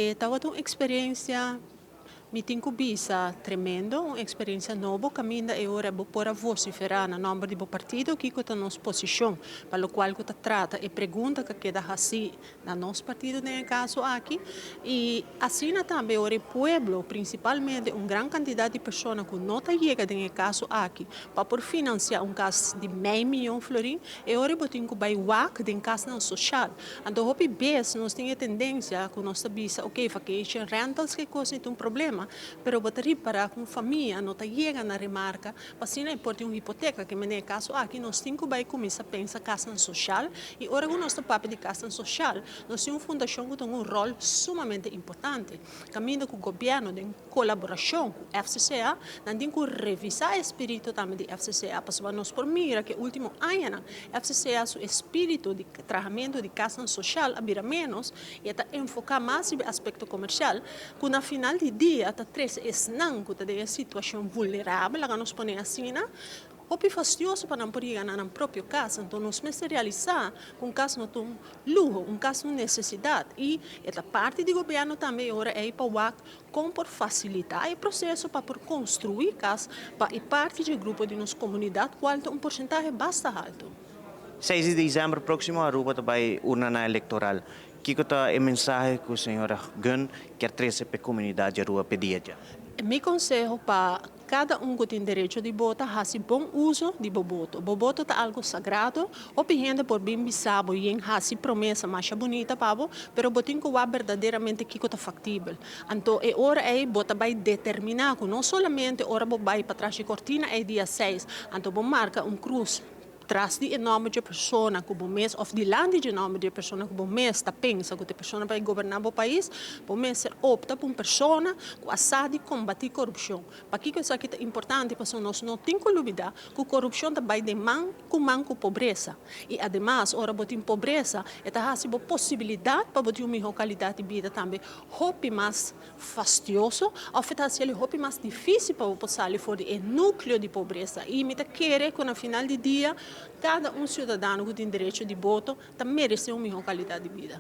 Estava uma experiência me tenho vista tremendo, uma experiência nova, caminho e ora para vociferar no nome do partido que está na nossa posição, para o qual está trata e pergunta que queda assim na nosso partido nesse caso aqui e assim também ora o povo, principalmente grande quantidade de pessoas que não chega nesse caso aqui para por financiar caso de meio milhão de florins e ora botem que vai WAC de caso social. Então, hope bes nós temos tendência que nós visa, ok, vacation rentals que coisa é problema, pero bateria para com família não está chega na remarca, assim não pode uma hipoteca que nesse caso aqui nós temos que vai começar a pensar casa social e ora que nós papo de casa social, nós temos uma fundação que tem rol sumamente importante, caminho com o governo em colaboração com o FCCA, nós temos que revisar o espírito também do FCCA, para nós por mira que último ano FCCA seu espírito de tratamento de casa social a menos e está enfocar mais no aspecto comercial, que na final do dia está três não que está em situação vulnerável, que nós põe assim, é fastidioso para não poder ganhar na própria casa, então nós temos que realizar um caso não tem luxo, um caso de necessidade e esta parte do governo também agora é para como por facilitar o processo para por construir casa para e parte do grupo de nossa comunidade qual tem porcentagem bastante alto. 6 de dezembro próximo, Aruba vai urna eleitoral. Que é a mensagem que a senhora Gun quer trazer para a comunidade Aruba pedir? Meu conselho para cada que tem direito de votar, faça bom uso de voto. O voto é algo sagrado, o gente por bem bisabo e faça promessa mais bonita para pero botin que é verdadeiramente que é factível. Então, é hora aí bota vai determinar que não somente hora vai para trás de cortina é dia 6, então marca cruz tras de nome de pessoa que o mês ou de land de nome de pessoa que o mês está pensa que a pessoa vai governar o país, o mês opta por uma pessoa que assade combater corrupção. Para que isso aqui é importante, porque nós não temos que duvidar que a corrupção vai de mão com pobreza. E, además, ora botar pobreza, está a possibilidade para botar uma melhor qualidade de vida também. Hope mais fastidioso, ou hope mais difícil para passar fora do núcleo de pobreza. E me quer que no final do dia cada cidadão que tem direito de voto merece uma melhor qualidade de vida.